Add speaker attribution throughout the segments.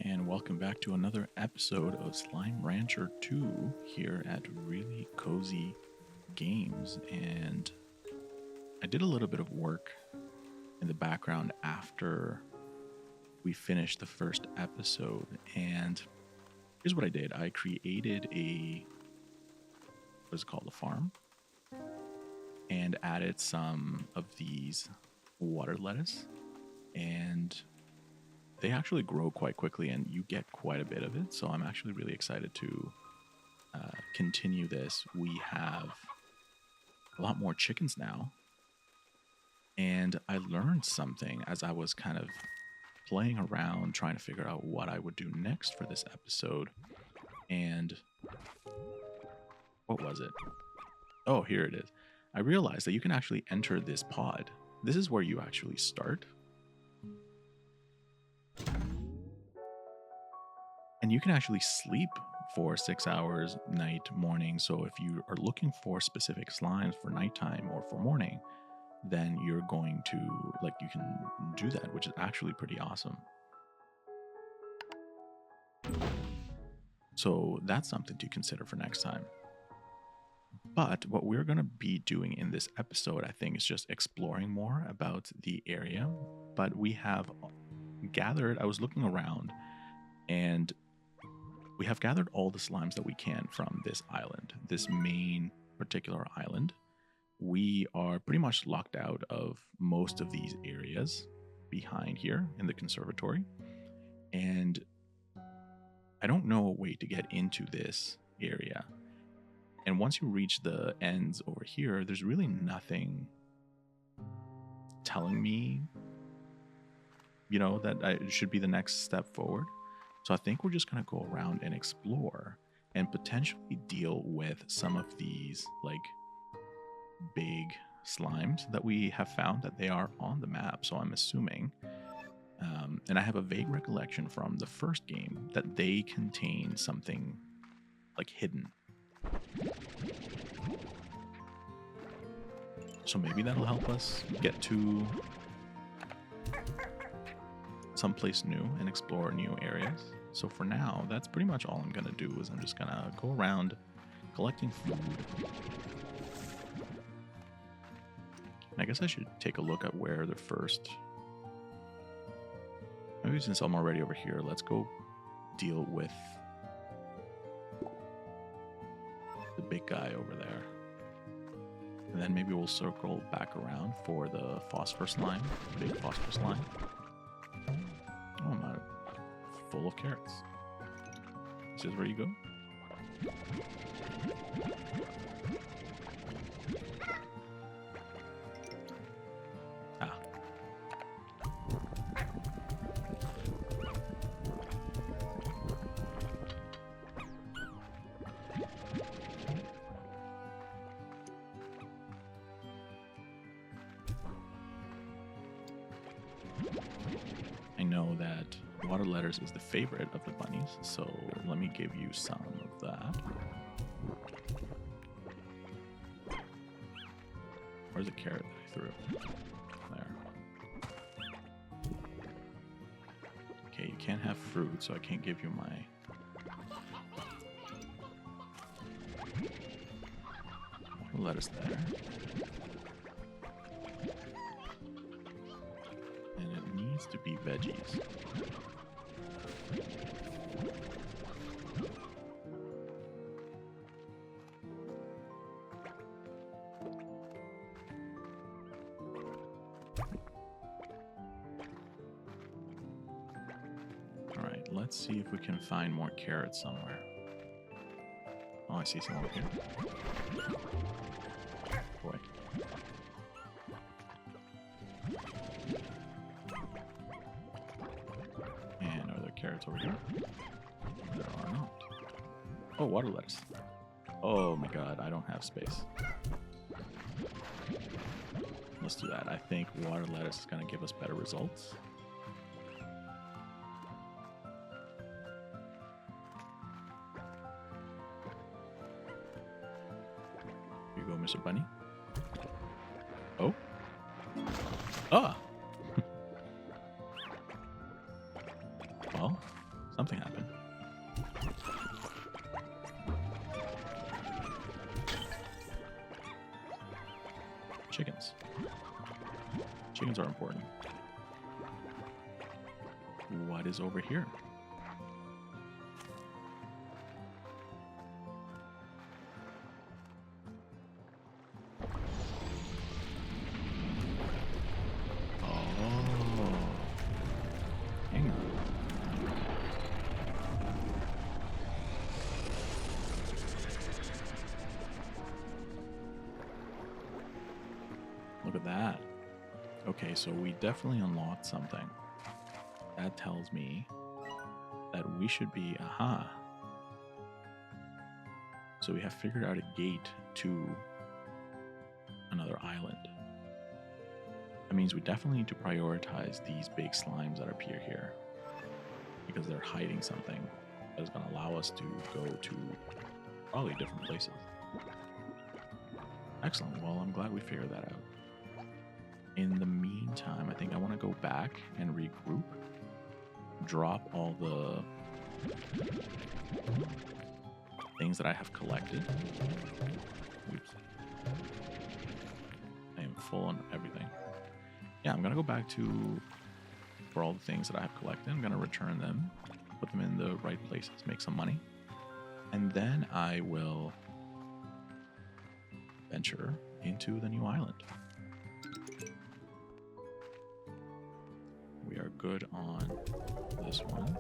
Speaker 1: and welcome back to another episode of Slime Rancher 2 here at Really Cozy Games. And I did a little bit of work in the background after we finished the first episode. And here's what I did. I created what is it called, a farm, and added some of these water lettuce. And they actually grow quite quickly and you get quite a bit of it. So I'm actually really excited to continue this. We have a lot more chickens now. And I learned something as I was kind of playing around trying to figure out what I would do next for this episode. And what was it? Oh, here it is. I realized that you can actually enter this pod. This is where you actually start. And you can actually sleep for 6 hours, night, morning. So if you are looking for specific slimes for nighttime or for morning, then you're going to, you can do that, which is actually pretty awesome. So that's something to consider for next time. But what we're going to be doing in this episode, I think, is just exploring more about the area. But we have gathered, I was looking around, and we have gathered all the slimes that we can from this island, this main particular island. We are pretty much locked out of most of these areas behind here in the conservatory. And I don't know a way to get into this area. And once you reach the ends over here, there's really nothing telling me, that it should be the next step forward. So I think we're just going to go around and explore and potentially deal with some of these big slimes that we have found that they are on the map. So I'm assuming, and I have a vague recollection from the first game that they contain something hidden. So maybe that'll help us get to someplace new and explore new areas. So for now, that's pretty much all I'm going to do is I'm just going to go around collecting food. And I guess I should take a look at where the first... Maybe since I'm already over here, let's go deal with the big guy over there. And then maybe we'll circle back around for the phosphor slime, big phosphor slime. Oh, I'm not full of carrots. This is where you go. Ah. I know that water lettuce is the favorite of the bunnies, so let me give you some of that. Where's the carrot that I threw? There. Okay, you can't have fruit, so I can't give you my... water lettuce there. And it needs to be veggies. Alright, let's see if we can find more carrots somewhere. Oh, I see some over here. Boy. And are there carrots over here? There are not. Oh, water lettuce. Oh my god, I don't have space. Let's do that. I think water lettuce is going to give us better results. Here you go, Mr. Bunny. Oh. Ah! Well, Something happened. Chickens. Chickens are important. What is over here? Look at that. Okay, so we definitely unlocked something. That tells me that we should be, aha. So we have figured out a gate to another island. That means we definitely need to prioritize these big slimes that appear here, because they're hiding something that is going to allow us to go to probably different places. Excellent. Well, I'm glad we figured that out. In the meantime, I think I want to go back and regroup, drop all the things that I have collected. Oops. I am full on everything. Yeah, I'm going to go back for all the things that I have collected. I'm going to return them, put them in the right places, make some money. And then I will venture into the new island. We are good on this one.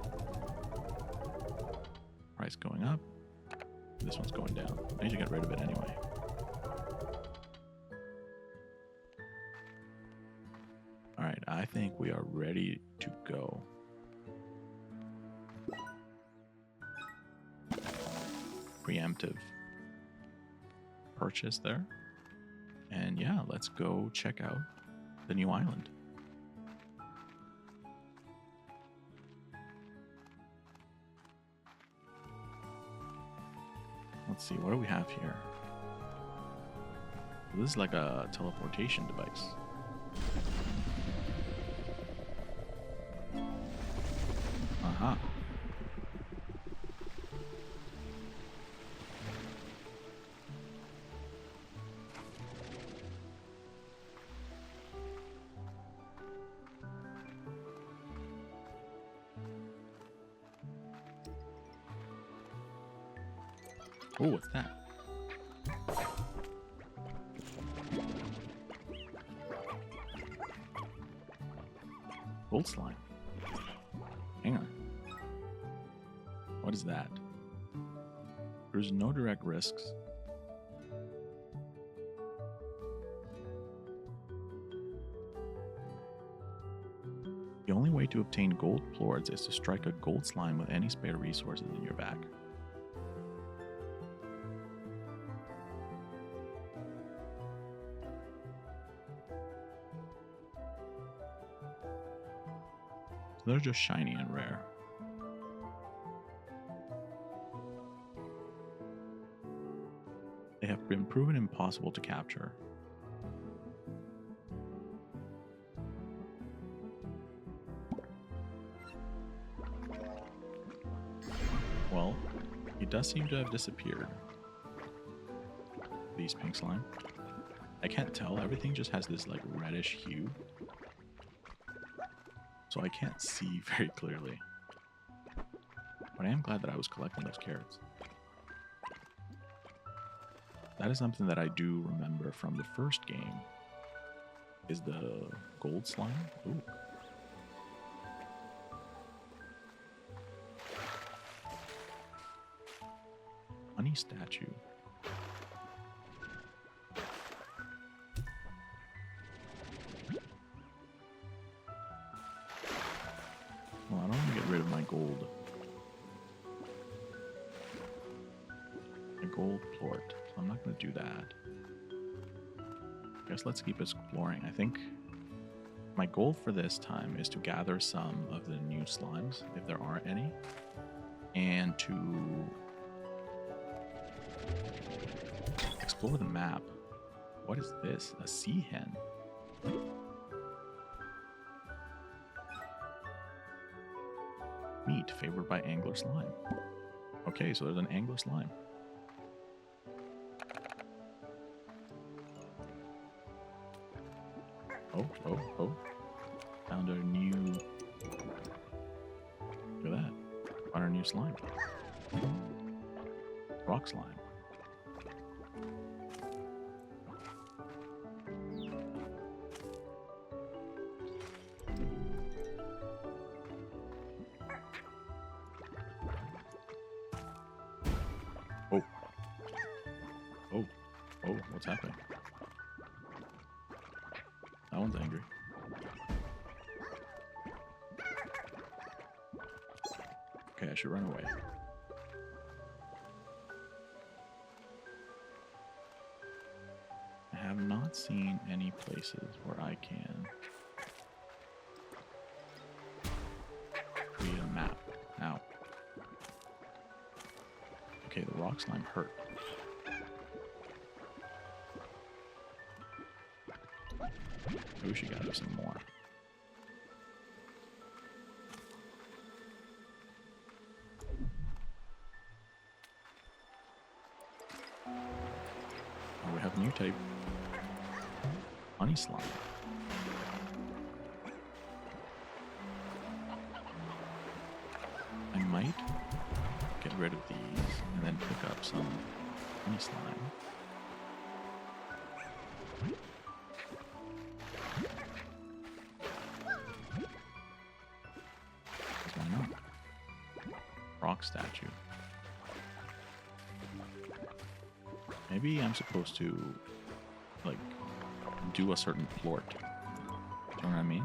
Speaker 1: Price going up. This one's going down. I need to get rid of it anyway. Alright, I think we are ready to go. Preemptive purchase there. And yeah, let's go check out the new island. Let's see, what do we have here? This is like a teleportation device. Aha. Oh, what's that? Gold slime. Hang on. What is that? There's no direct risks. The only way to obtain gold plorts is to strike a gold slime with any spare resources in your bag. They're just shiny and rare. They have been proven impossible to capture. Well, it does seem to have disappeared. These pink slime. I can't tell. Everything just has this like reddish hue. So I can't see very clearly. But I am glad that I was collecting those carrots. That is something that I do remember from the first game. Is the gold slime. Ooh. Honey statue. Well, I don't want to get rid of my gold. My gold plort. So I'm not going to do that. I guess let's keep exploring. I think my goal for this time is to gather some of the new slimes, if there are any, and to explore the map. What is this? A sea hen? meat favored by angler slime. Okay, so there's an angler slime. Oh. Found a new... Look at that. Found our new slime. Rock slime. Oh, what's happening? That one's angry. Okay, I should run away. I have not seen any places where I can create a map. Now. Okay, the rock slime hurt. We should gather some more. Oh, we have a new type. Honey slime. I might get rid of these and then pick up some honey slime. Why not? Rock statue. Maybe I'm supposed to, like, do a certain plort. Do you know what I mean?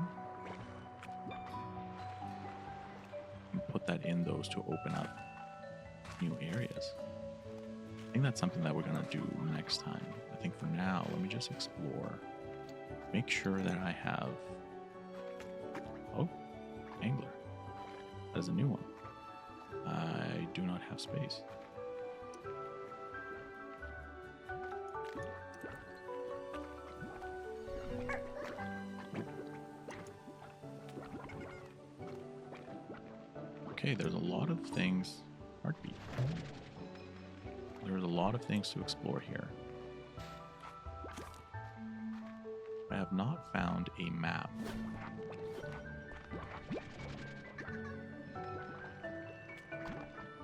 Speaker 1: And put that in those to open up new areas. I think that's something that we're going to do next time. I think for now, let me just explore. Make sure that I have... Oh, angler. That is a new one. I do not have space. Okay, there's a lot of things. Heartbeat. There's a lot of things to explore here. I have not found a map.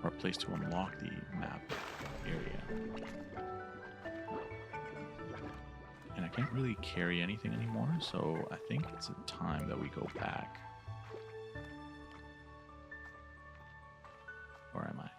Speaker 1: Or a place to unlock the map area. And I can't really carry anything anymore, so I think it's a time that we go back. Or am I?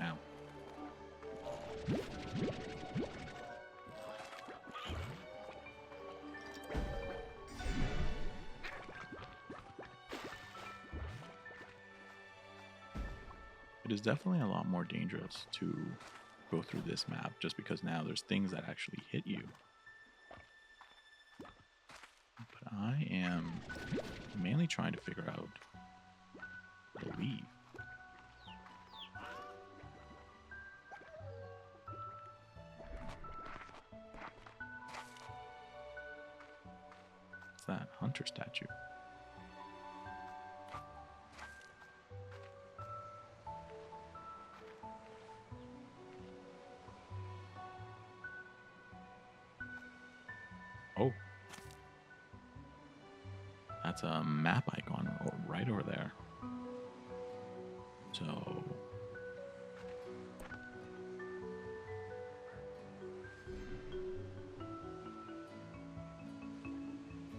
Speaker 1: Ow. It is definitely a lot more dangerous to go through this map just because now there's things that actually hit you. But I am mainly trying to figure out how to leave. What's that? Hunter statue. Oh. That's a map icon right over there. So...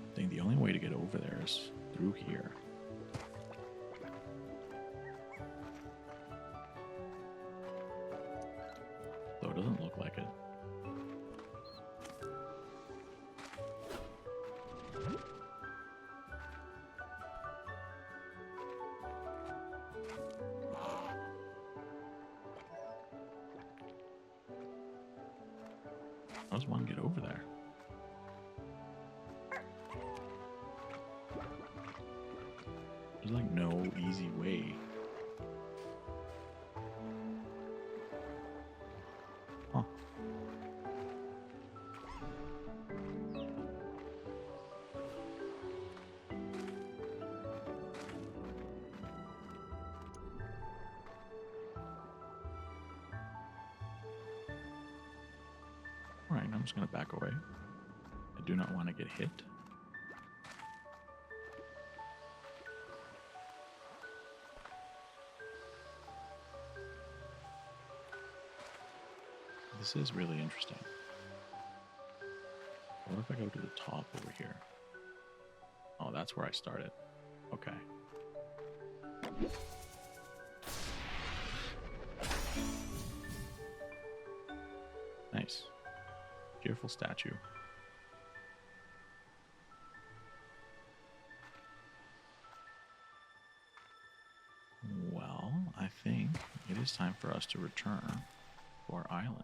Speaker 1: I think the only way to get over there is through here. Though it doesn't look like it. How does one get over there? There's like no easy way. Huh. Alright, I'm just going to back away. I do not want to get hit. This is really interesting. What if I go to the top over here? Oh, that's where I started. Okay. Nice. Cheerful statue. Well, I think it is time for us to return to our island.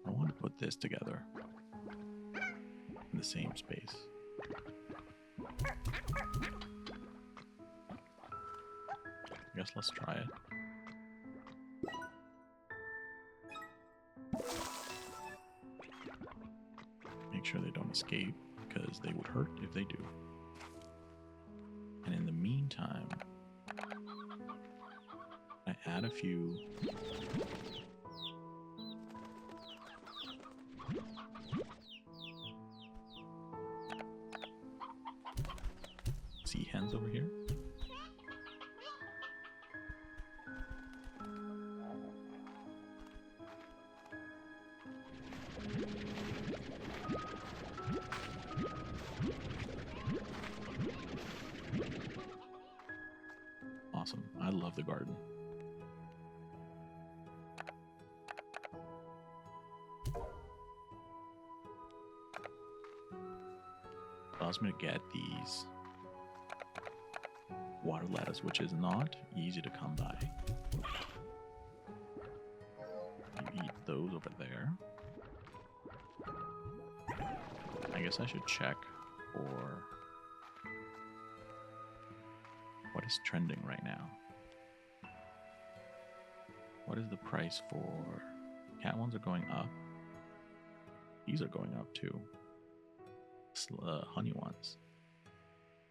Speaker 1: I want to put this together in the same space. I guess let's try it. Make sure they don't escape, because they would hurt if they do. And in the meantime, I add a few sea hens over here. Awesome. I love the garden. Allows me to get these water lettuce, which is not easy to come by. You eat those over there. I guess I should check for what is trending right now. What is the price for cat ones are going up. These are going up too. Honey ones.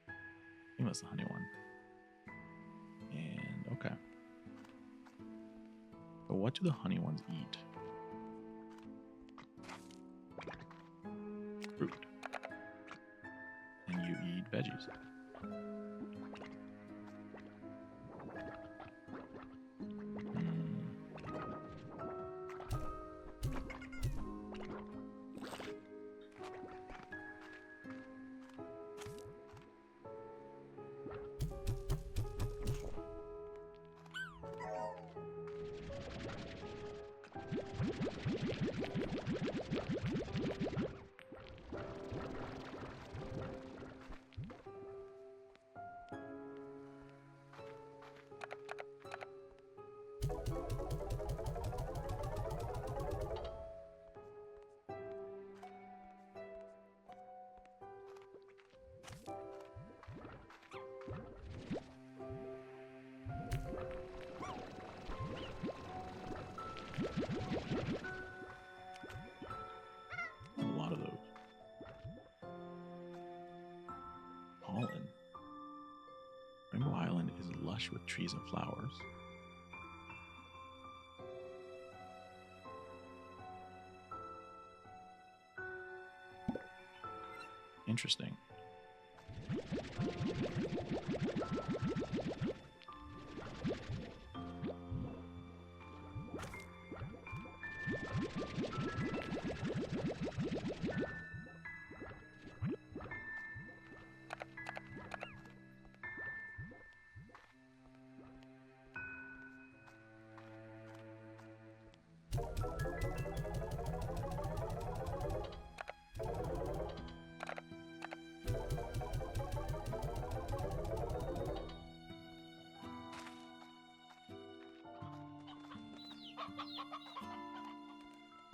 Speaker 1: I think that's the honey one. And okay. But what do the honey ones eat? Fruit. And you eat veggies. A lot of those. Pollen. Rainbow Island is lush with trees and flowers. Interesting.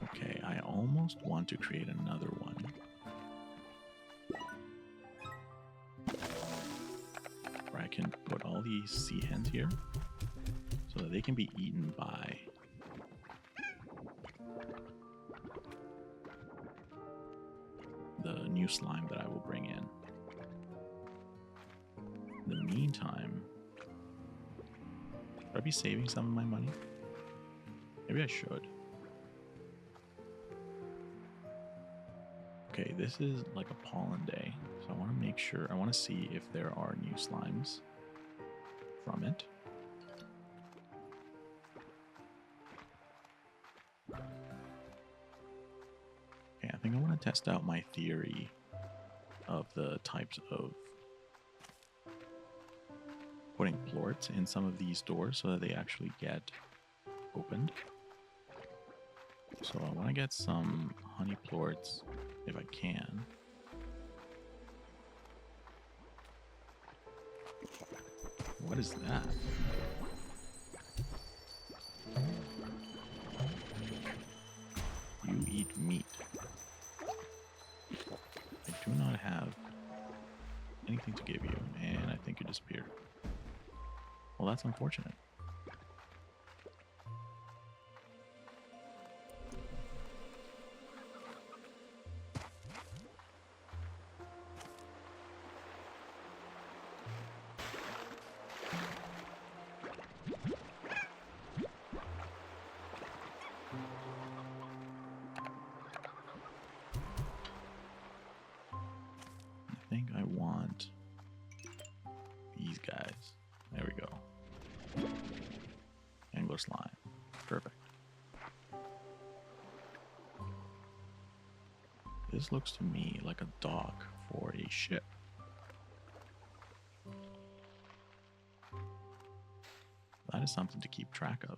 Speaker 1: Okay, I almost want to create another one. Where I can put all these sea hens here so that they can be eaten by the new slime that I will bring in. In the meantime, should I be saving some of my money? Maybe I should. Okay, this is like a pollen day, so I want to make sure, I want to see if there are new slimes from it. Okay, I think I want to test out my theory of the types of putting plorts in some of these doors so that they actually get opened. So I want to get some honey plorts if I can. What is that? You eat meat. I do not have anything to give you, and I think you disappeared. Well, that's unfortunate. I think I want these guys. There we go. Angler slime. Perfect. This looks to me like a dock for a ship. That is something to keep track of.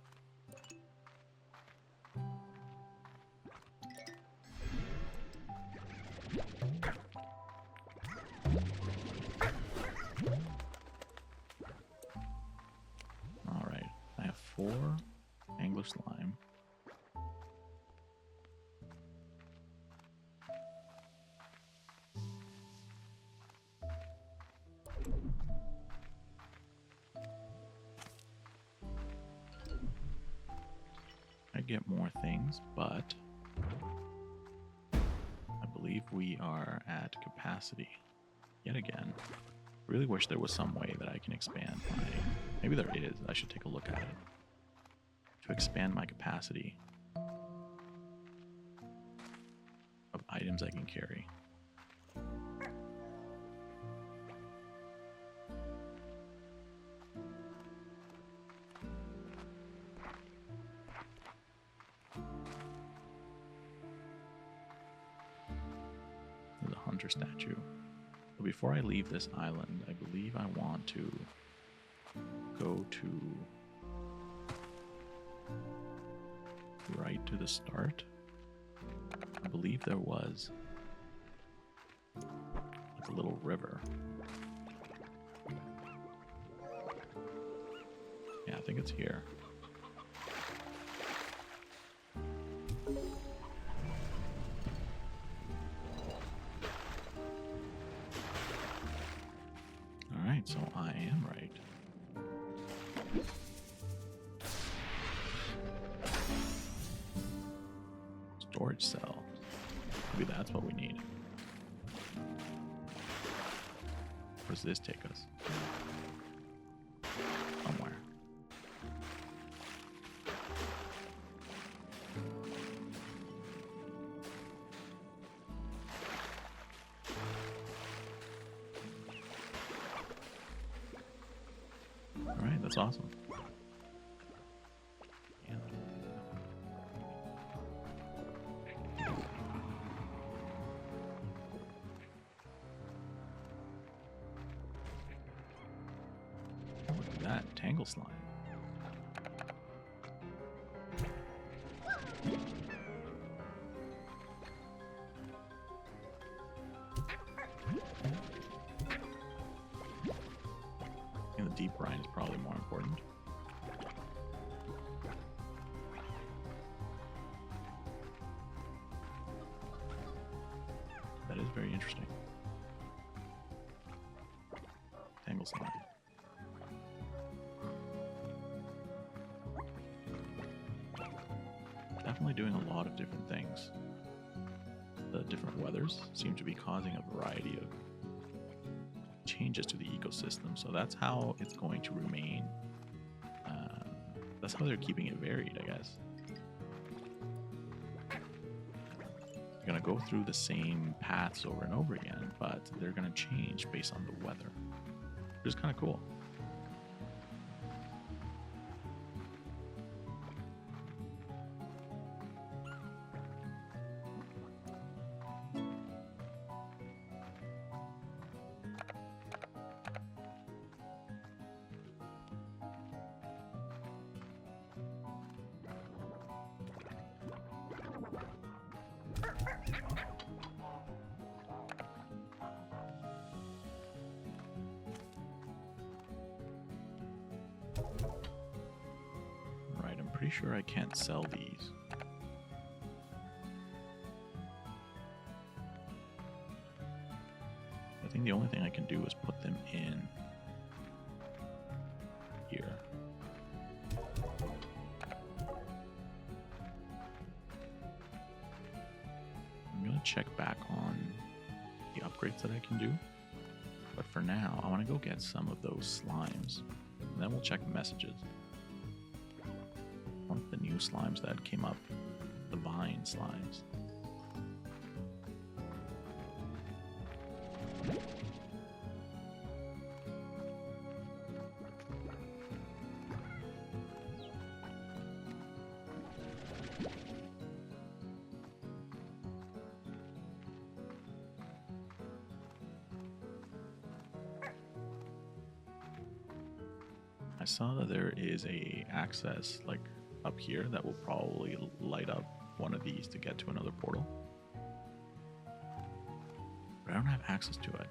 Speaker 1: Alright, I have 4 angler slime. I get more things, but I believe we are at capacity yet again. Really wish there was some way that I can expand my... Maybe there is. I should take a look at it. To expand my capacity of items I can carry. There's a hunter statue. But before I leave this island, I believe I want to go to right to the start. I believe there was like a little river. Yeah, I think it's here. Alright, so I am right. Storage cell. Maybe that's what we need. Where does this take us? Somewhere. Alright, that's awesome. Look at that, tangle slime. And the deep brine is probably more important. definitely doing a lot of different things. The different weathers seem to be causing a variety of changes to the ecosystem, so that's how it's going to remain. That's how they're keeping it varied, I guess. They're going to go through the same paths over and over again, but they're going to change based on the weather, which is kind of cool. Pretty sure I can't sell these. I think the only thing I can do is put them in here. I'm gonna check back on the upgrades that I can do, but for now I want to go get some of those slimes, and then we'll check messages. One of the new slimes that came up, the vine slimes. I saw that there is a access like up here that will probably light up one of these to get to another portal. But I don't have access to it.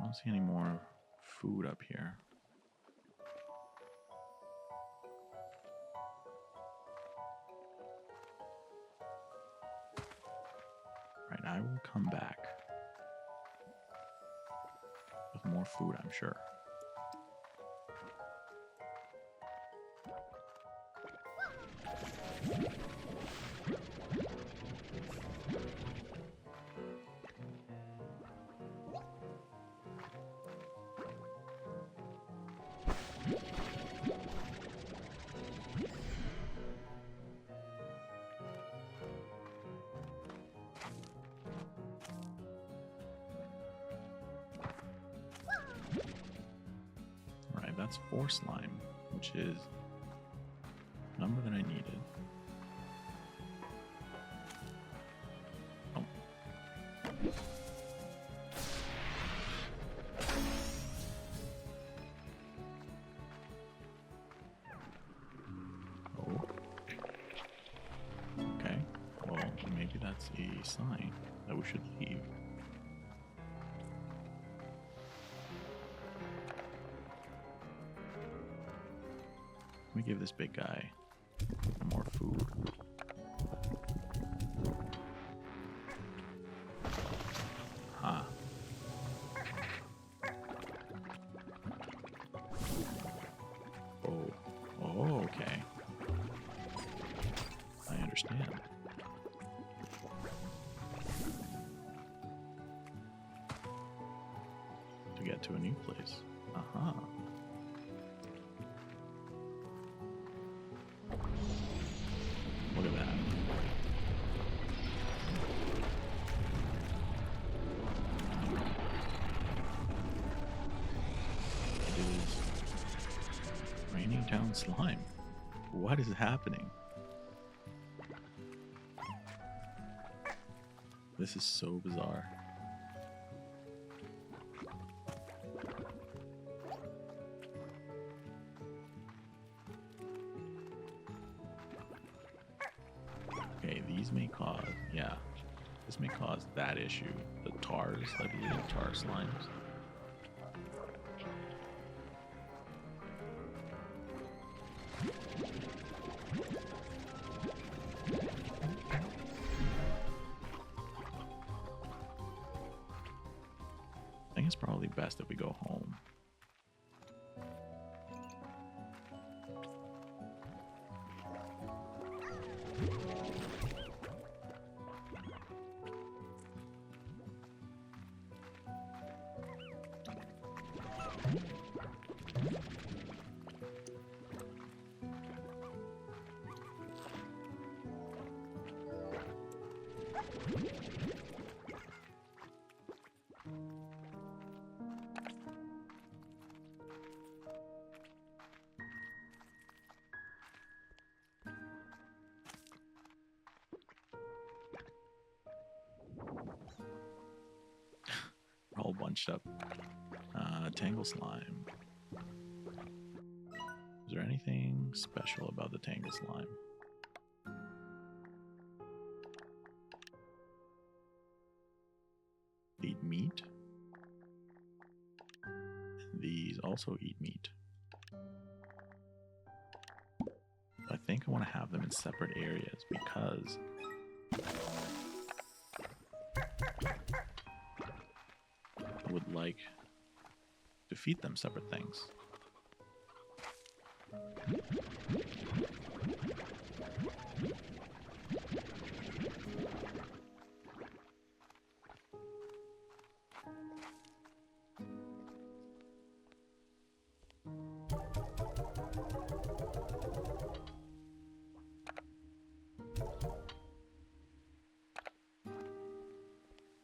Speaker 1: I don't see any more food up here. Right, I will come back with more food, I'm sure. That's 4 slime, which is the number that I needed. Oh. Oh. Okay. Well, maybe that's a sign that we should leave. Let me give this big guy more food. Ah. Oh. Oh, okay. I understand. To get to a new place. Aha. Look at that. It is raining down slime. What is happening? This is so bizarre. Okay, these may cause, yeah, this may cause that issue. The tars, like little tar slimes. I think it's probably best if we go home. We're all bunched up. Tangle slime. Is there anything special about the tangle slime? They eat meat. These also eat meat. I think I want to have them in separate areas because I would like to feed them separate things.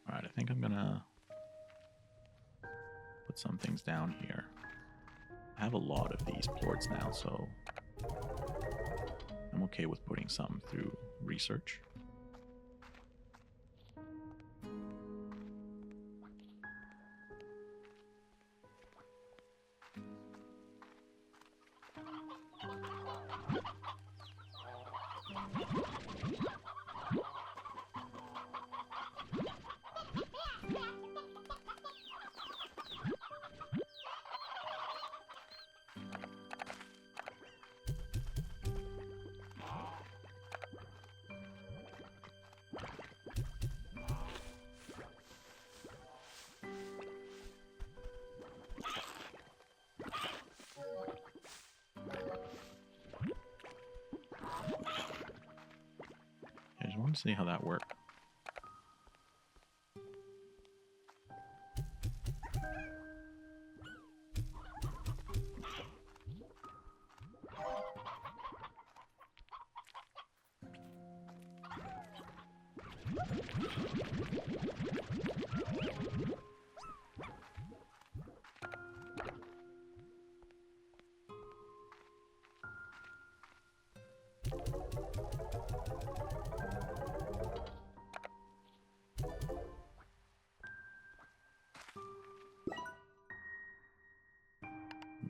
Speaker 1: Alright, I think I'm gonna put some things down here. I have a lot of these plorts now, so I'm okay with putting some through research. I just want to see how that worked.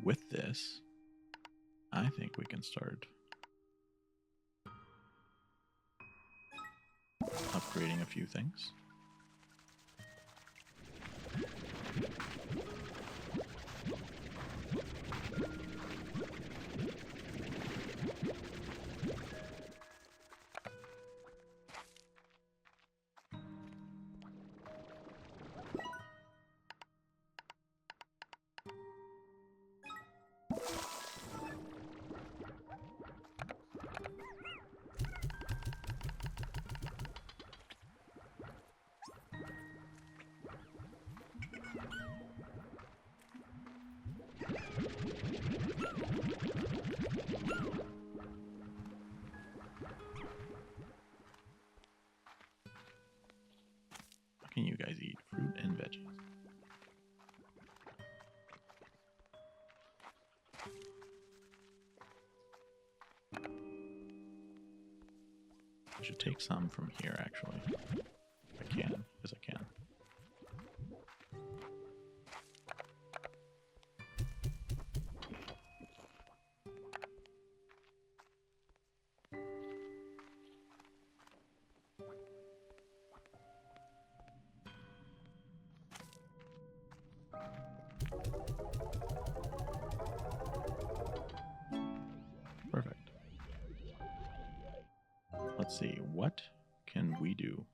Speaker 1: With this, I think we can start upgrading a few things. What can you guys eat? Fruit and veggies. I should take some from here, actually, if I can. let's see. What can we do?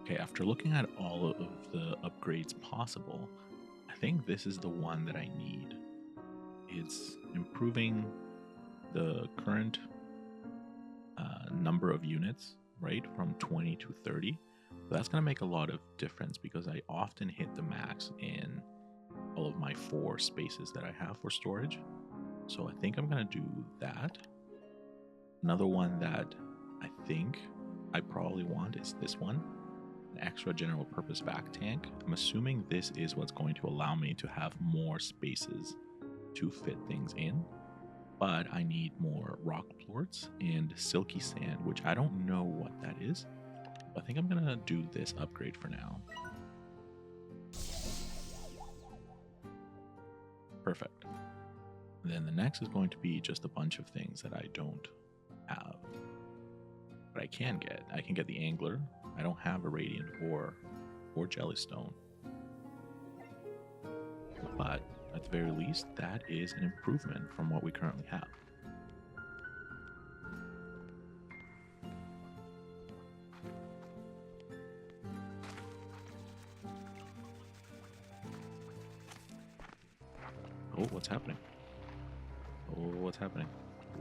Speaker 1: Okay, after looking at all of the upgrades possible, I think this is the one that I need. It's improving the current number of units, right, from 20 to 30. So that's going to make a lot of difference because I often hit the max in all of my 4 spaces that I have for storage. So I think I'm going to do that. Another one that I think I probably want is this one, an extra general purpose vac tank. I'm assuming this is what's going to allow me to have more spaces to fit things in. But I need more rock plorts and silky sand, which I don't know what that is. But I think I'm going to do this upgrade for now. Perfect. And then the next is going to be just a bunch of things that I don't have. But I can get. I can get the angler. I don't have a radiant ore or jellystone. But at the very least, that is an improvement from what we currently have. Oh, what's happening? Oh, what's happening?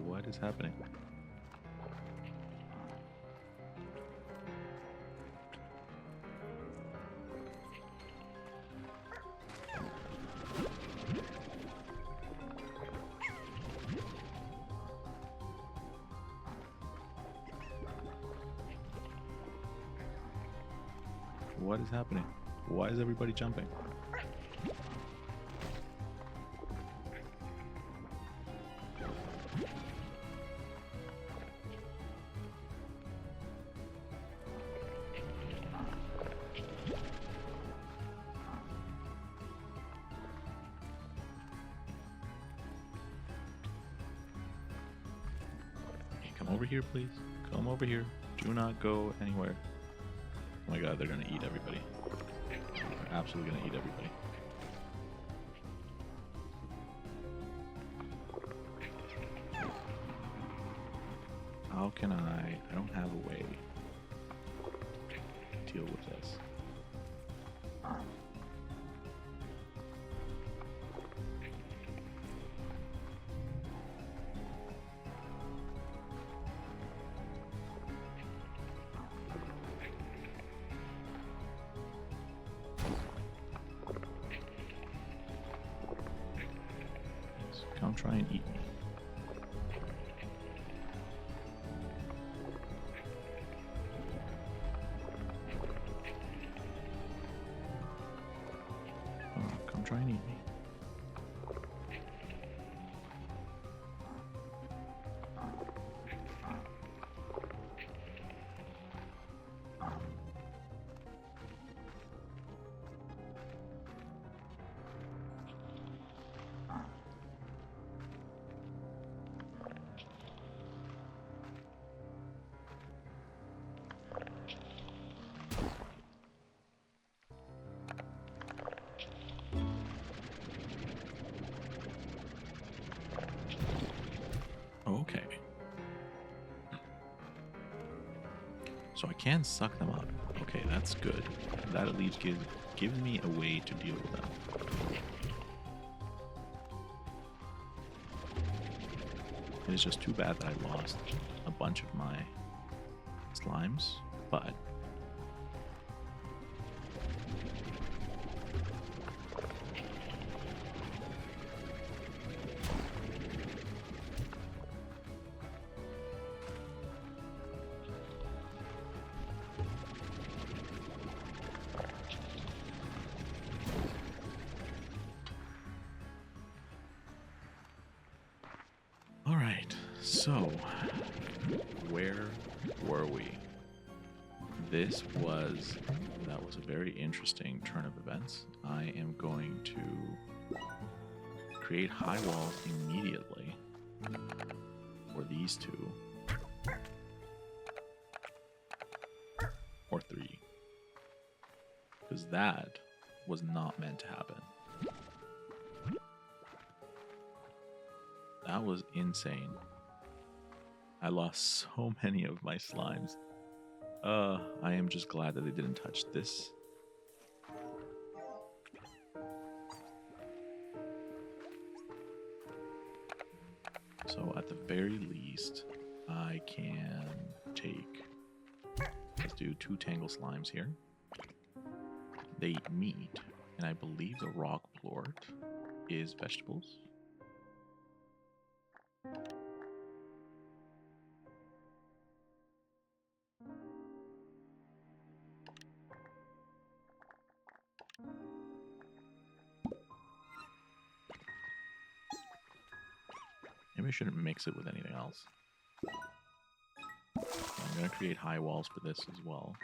Speaker 1: What is happening? What is happening? Why is everybody jumping? Come over here, please. Come over here. Do not go anywhere. Oh my god, they're gonna eat everybody. They're absolutely gonna eat everybody. How can I don't have a way to deal with this. Come try and eat me. Oh, come try and eat me. Okay. So I can suck them up. Okay, that's good. That at least gives me a way to deal with them. It is just too bad that I lost a bunch of my slimes, but alright, so where were we? That was a very interesting turn of events. I am going to create high walls immediately. these two. Or 3. Because that was not meant to happen. That was insane. I lost so many of my slimes. I am just glad that they didn't touch this. So at the very least, I can take, let's do 2 tangle slimes here. They eat meat, and I believe the rock plort is vegetables. Maybe I shouldn't mix it with anything else. I'm going to create high walls for this as well.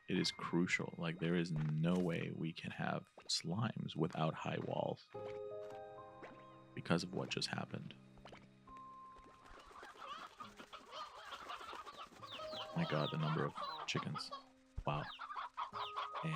Speaker 1: It is crucial. Like, there is no way we can have slimes without high walls because of what just happened. My god, the number of chickens. Wow. And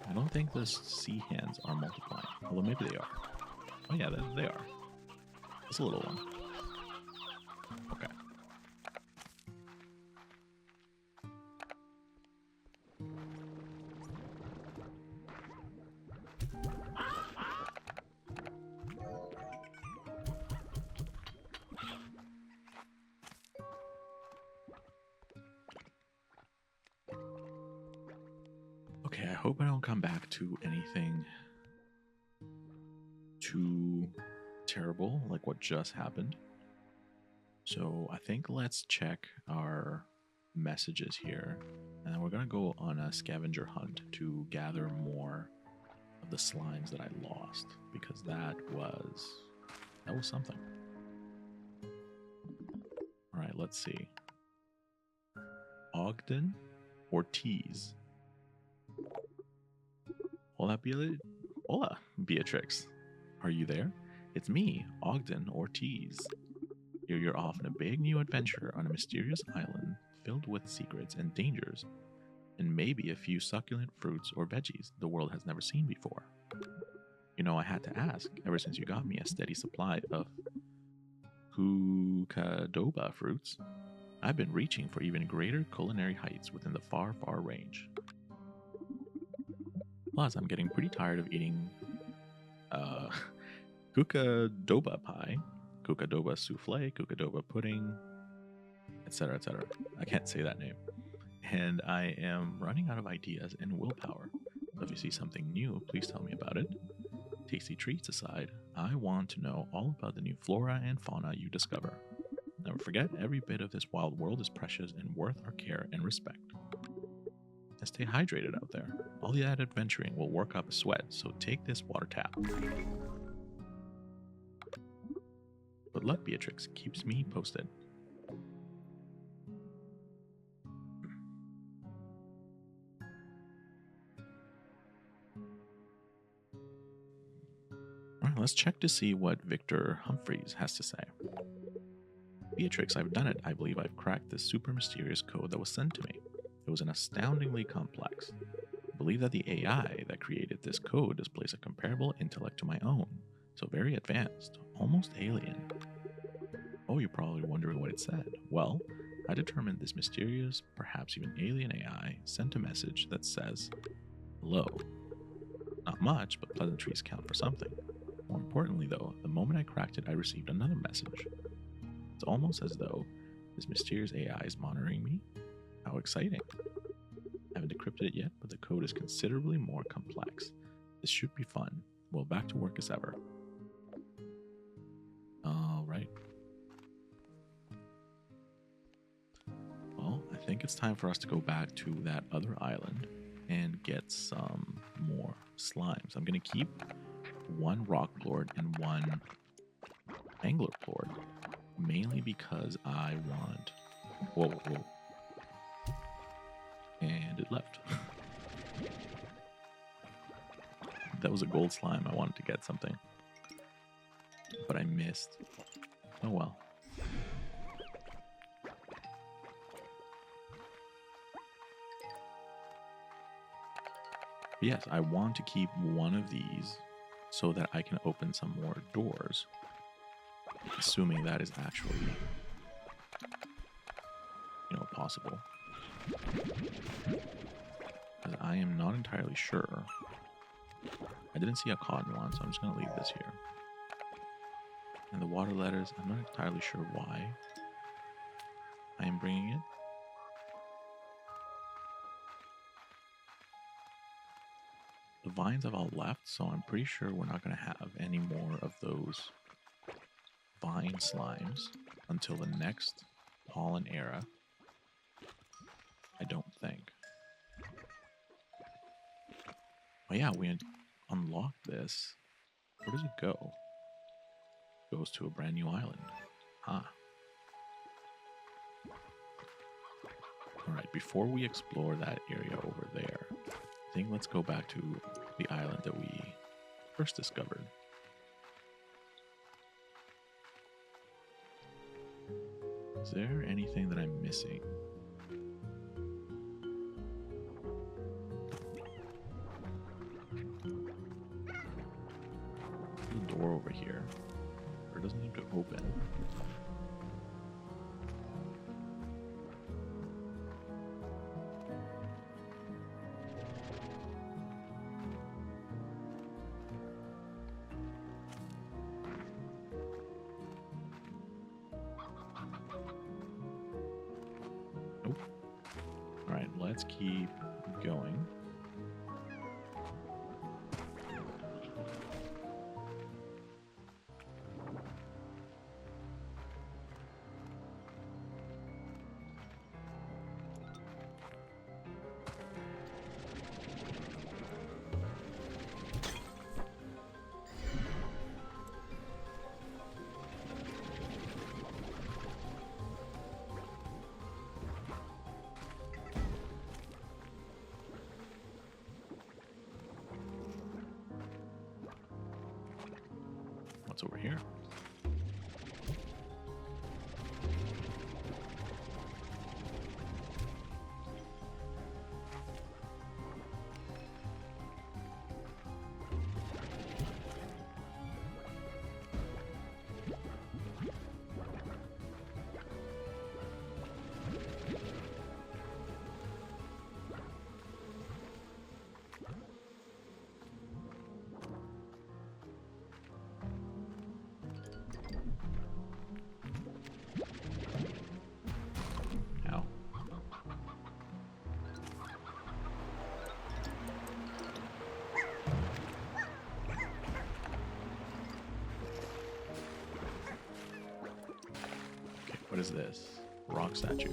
Speaker 1: I don't think the sea hands are multiplying. Although maybe they are. Oh yeah, they are. It's a little one. Okay. Okay, I hope I don't come back to anything too terrible like what just happened. So I think let's check our messages here, and then we're gonna go on a scavenger hunt to gather more of the slimes that I lost, because that was something. All right, let's see. Ogden Ortiz. Hola, Beatrix. Are you there? It's me, Ogden Ortiz. Here you're off on a big new adventure on a mysterious island filled with secrets and dangers, and maybe a few succulent fruits or veggies the world has never seen before. You know, I had to ask ever since you got me a steady supply of Cucadoba fruits. I've been reaching for even greater culinary heights within the far, far range. Plus, I'm getting pretty tired of eating Cucadoba pie, Cucadoba souffle, Cucadoba pudding, etc., etc. I can't say that name. And I am running out of ideas and willpower. So if you see something new, please tell me about it. Tasty treats aside, I want to know all about the new flora and fauna you discover. Never forget, every bit of this wild world is precious and worth our care and respect. And stay hydrated out there. All that adventuring will work up a sweat, so take this water tap. Good luck, Beatrix. Keeps me posted. Alright, let's check to see what Victor Humphreys has to say. Beatrix, I've done it. I believe I've cracked this super mysterious code that was sent to me. It was an astoundingly complex. I believe that the AI that created this code displays a comparable intellect to my own, so very advanced, almost alien. Oh, you're probably wondering what it said. Well, I determined this mysterious, perhaps even alien AI sent a message that says, "Hello." Not much, but pleasantries count for something. More importantly, though, the moment I cracked it, I received another message. It's almost as though this mysterious AI is monitoring me. How exciting. I haven't decrypted it yet, but the code is considerably more complex. This should be fun. Well, back to work as ever. Alright. Well, I think it's time for us to go back to that other island and get some more slimes. I'm going to keep one rock lord and one angler lord, mainly because I want... Whoa. And it left. That was a gold slime. I wanted to get something, but I missed. Oh well. But yes, I want to keep one of these so that I can open some more doors, assuming that is actually, possible. Because I am not entirely sure. I didn't see a cotton one, so I'm just going to leave this here. And the water letters, I'm not entirely sure why I am bringing it. The vines have all left, so I'm pretty sure we're not going to have any more of those vine slimes until the next pollen era. I don't think. Oh yeah, we unlocked this. Where does it go? It goes to a brand new island. Ah. Alright, before we explore that area over there, I think let's go back to the island that we first discovered. Is there anything that I'm missing? There's a door over here. It doesn't seem to open. Nope. Alright, let's keep going. What's over here? What is this? Rock statue.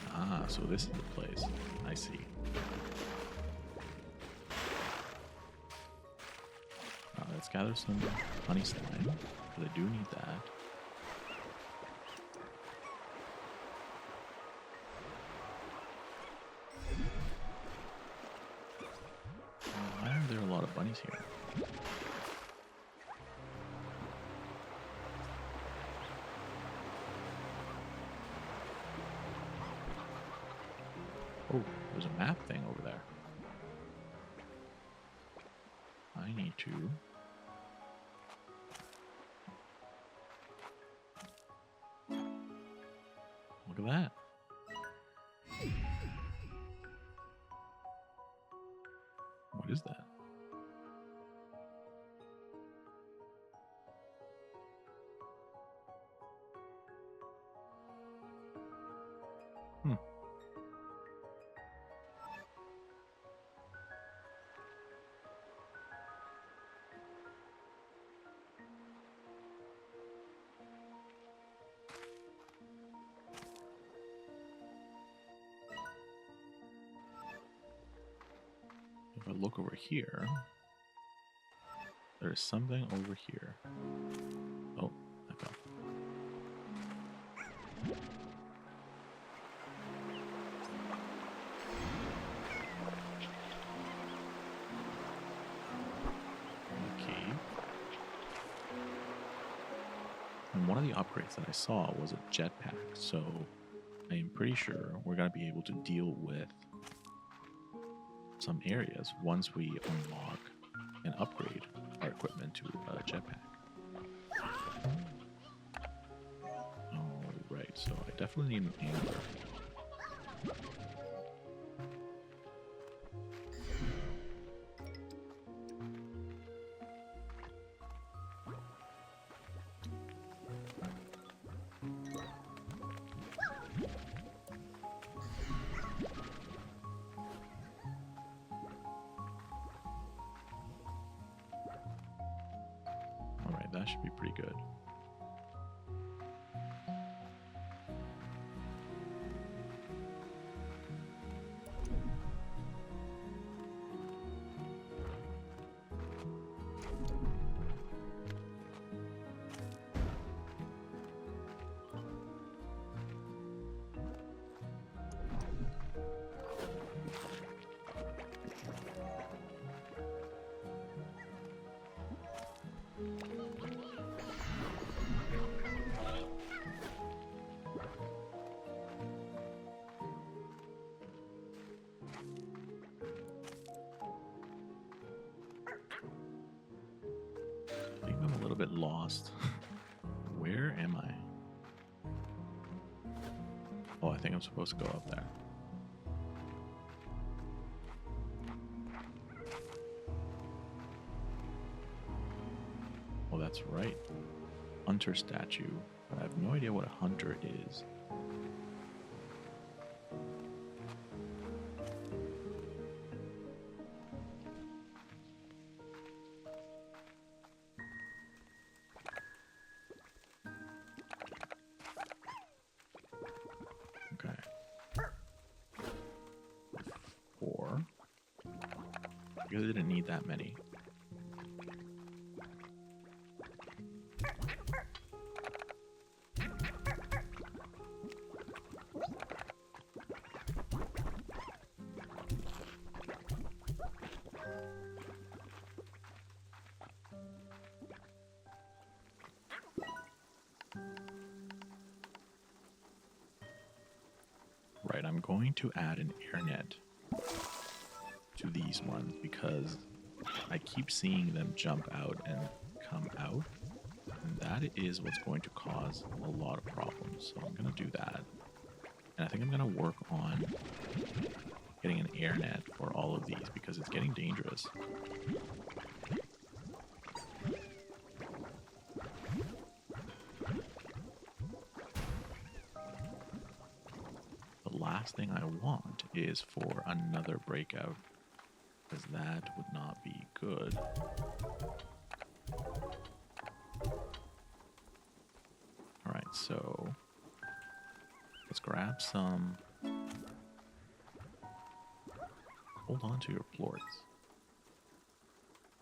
Speaker 1: Ah, so this is the place. I see. Let's gather some honey slime, because I do need that. Why are there a lot of bunnies here? Oh, there's a map thing over there. I need to... Look at that. What is that? Hmm. If I look over here, there's something over here. Oh, I fell. Okay. And one of the upgrades that I saw was a jetpack, so I am pretty sure we're going to be able to deal with some areas once we unlock and upgrade our equipment to a jetpack. Alright, so I definitely need an angler. Alright, that should be pretty good. I think I'm a little bit lost. Where am I? Oh, I think I'm supposed to go up there. Oh, that's right. Hunter statue. But I have no idea what a hunter is. Okay. 4. I guess I didn't need that many. Right, I'm going to add an air net to these ones because I keep seeing them jump out and come out. And that is what's going to cause a lot of problems. So I'm going to do that. And I think I'm going to work on getting an air net for all of these because it's getting dangerous. The last thing I want is for another breakout, because that would not be good. Alright, so let's grab some. Hold on to your plorts.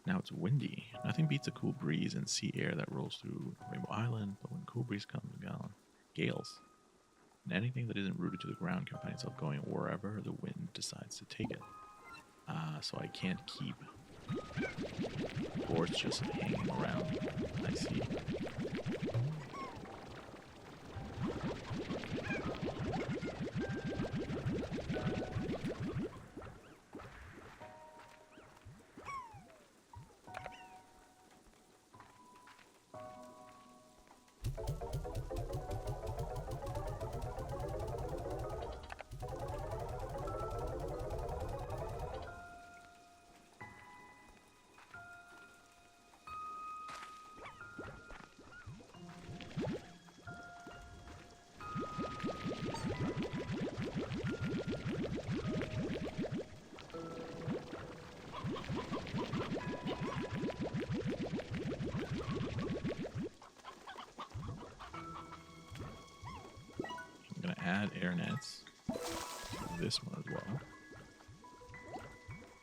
Speaker 1: Now it's windy. Nothing beats a cool breeze and sea air that rolls through Rainbow Island, but when cool breeze comes and gone, gales. And anything that isn't rooted to the ground can find itself going wherever the wind decides to take it. So I can't keep boards just hanging around. I see. air nets to this one as well.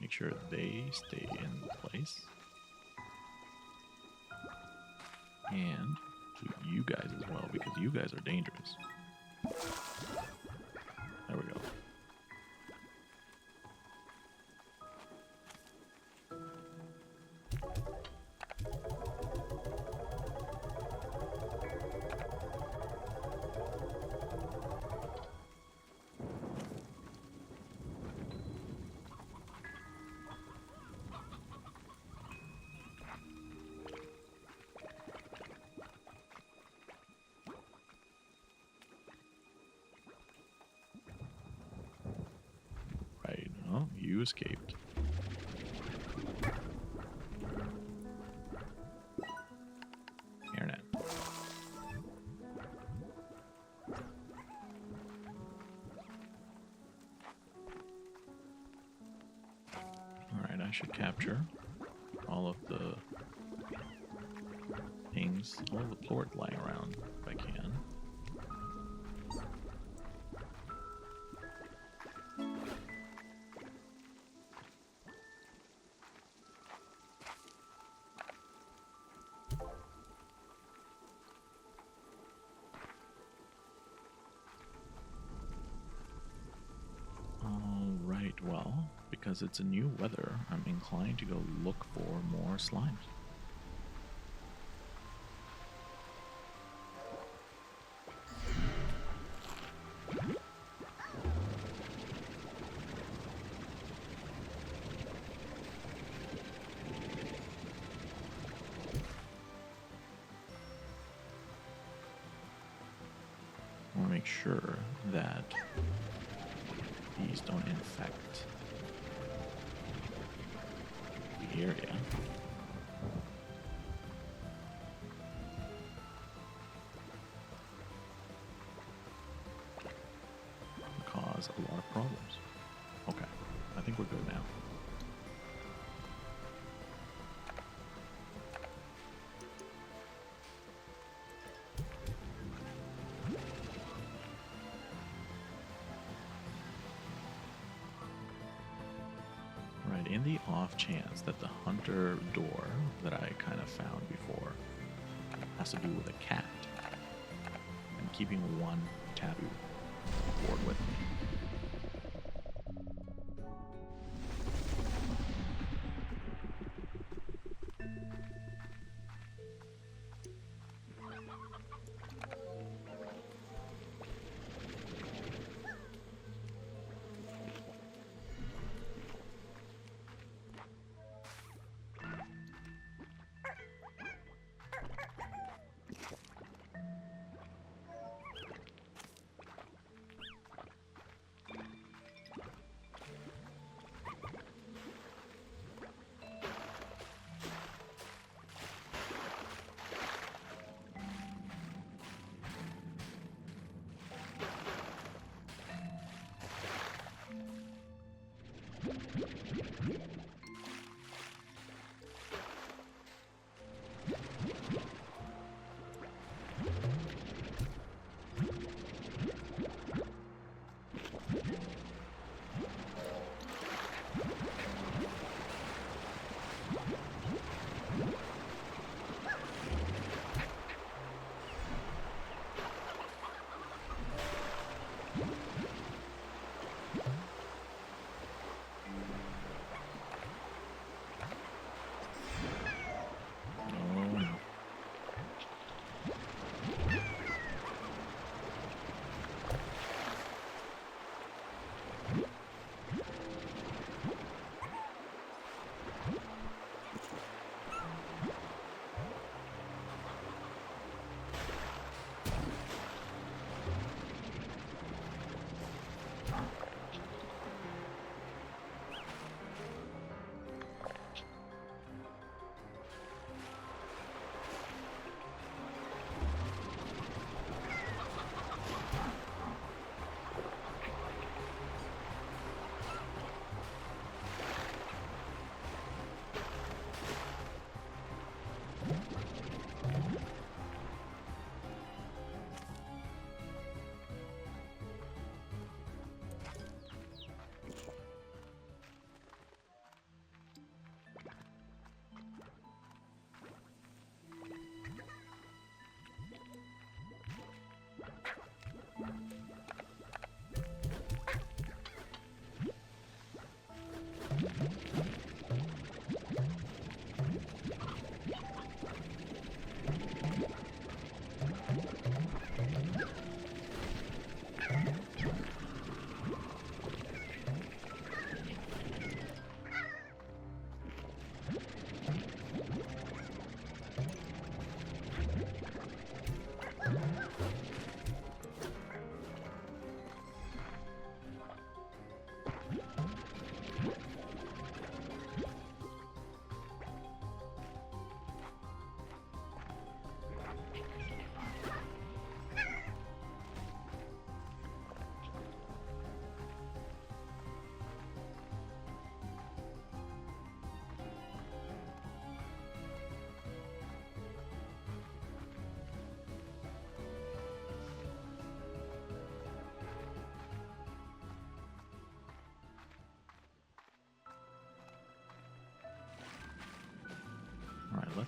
Speaker 1: Make sure they stay in place. And to you guys as well, because you guys are dangerous. There we go. You escaped. Hairnet. Alright, I should capture all of the things, all the plort lying around if I can. Well, because it's a new weather, I'm inclined to go look for more slimes. I want to make sure that these don't infect the area. Cause a lot of problems. Okay, I think we're good now. In the off chance that the hunter door that I kind of found before has to do with a cat, I'm keeping one taboo board with me.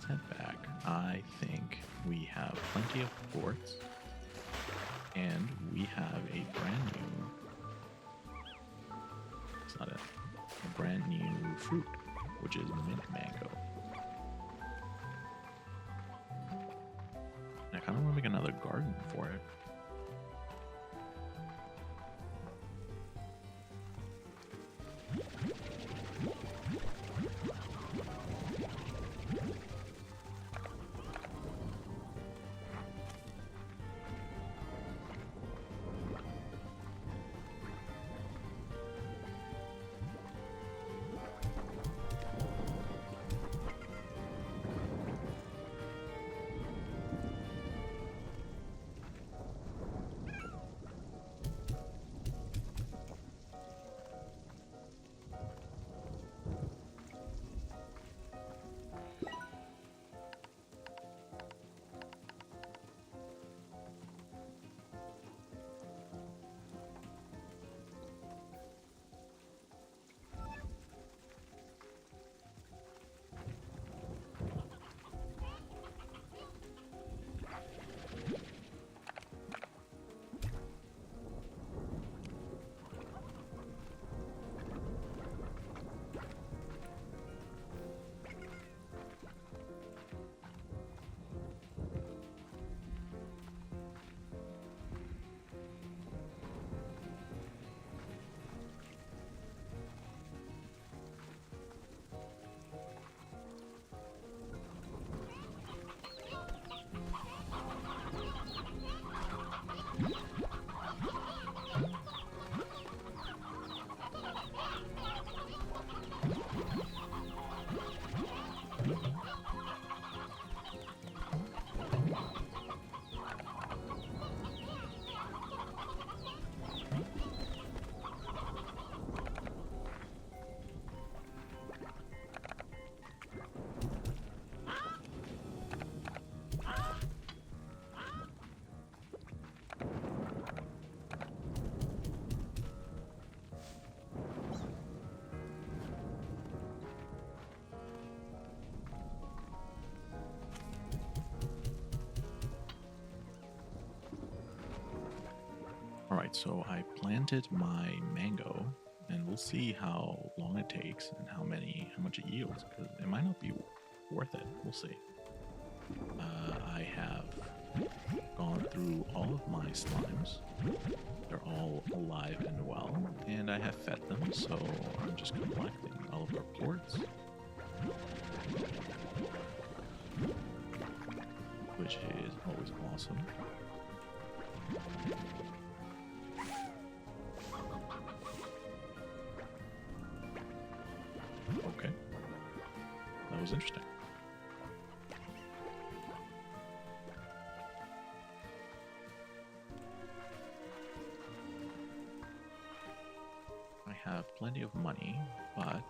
Speaker 1: let's head back. I think we have plenty of quartz, and we have a brand new. It's not a brand new fruit, which is mint mango. And I kind of want to make another garden for it. Alright, so I planted my mango, and we'll see how long it takes and how much it yields, because it might not be worth it. We'll see. I have gone through all of my slimes. They're all alive and well, and I have fed them, so I'm just collecting all of our quartz, which is always awesome. Okay, that was interesting. I have plenty of money, but I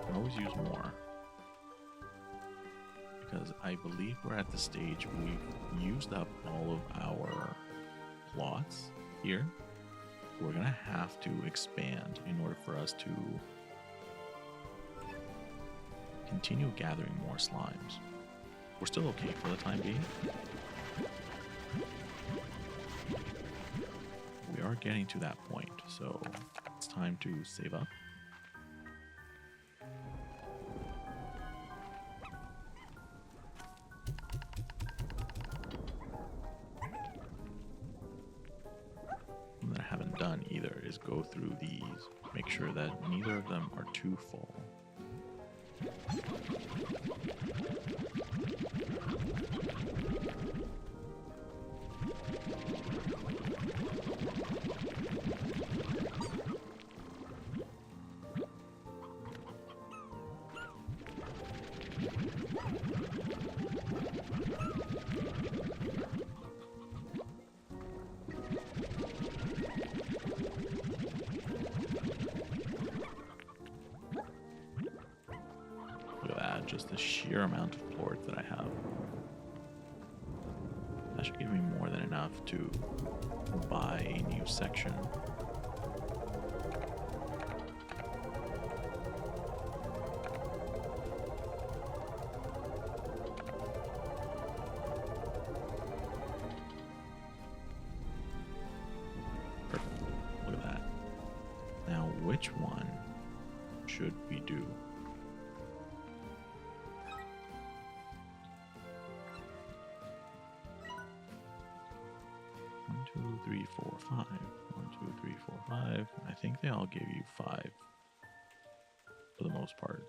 Speaker 1: can always use more, because I believe we're at the stage we've used up all of our plots here. We're gonna have to expand in order for us to continue gathering more slimes. We're still okay for the time being. We are getting to that point, so it's time to save up. What I haven't done either is go through these, make sure that neither of them are too full. Just the sheer amount of plort that I have. That should give me more than enough to buy a new section. Now, which one should we do? One, two, three, four, five. 1, 2, 3, 4, 5. I think they all give you 5 for the most part.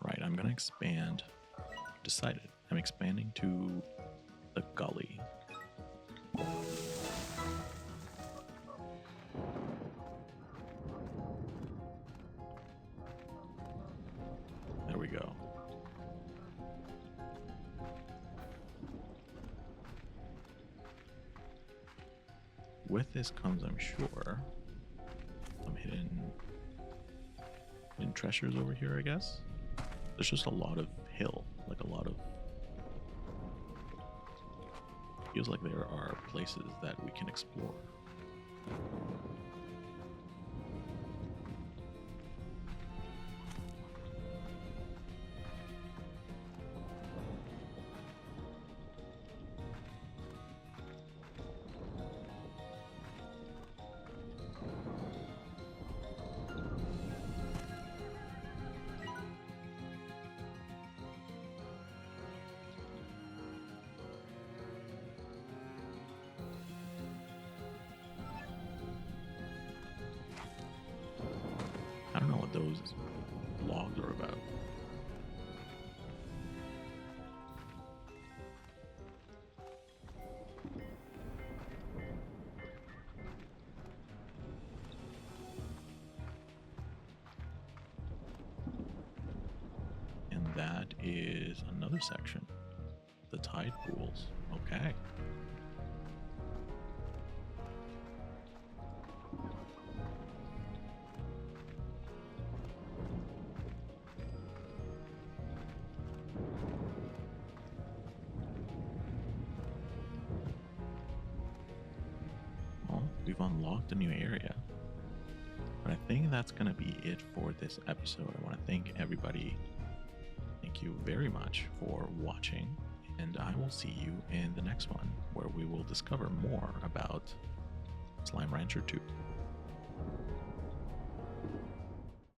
Speaker 1: Right, I'm gonna expand. Decided. I'm expanding to the gully. There we go. With this comes, I'm sure, some hidden treasures over here, I guess. There's just a lot of hill, like a lot of... Feels like there are places that we can explore. I don't know what those logs are about. And that is another section. The tide pools. Okay. We've unlocked a new area. But I think that's going to be it for this episode. I want to thank everybody. Thank you very much for watching. And I will see you in the next one, where we will discover more about Slime Rancher 2.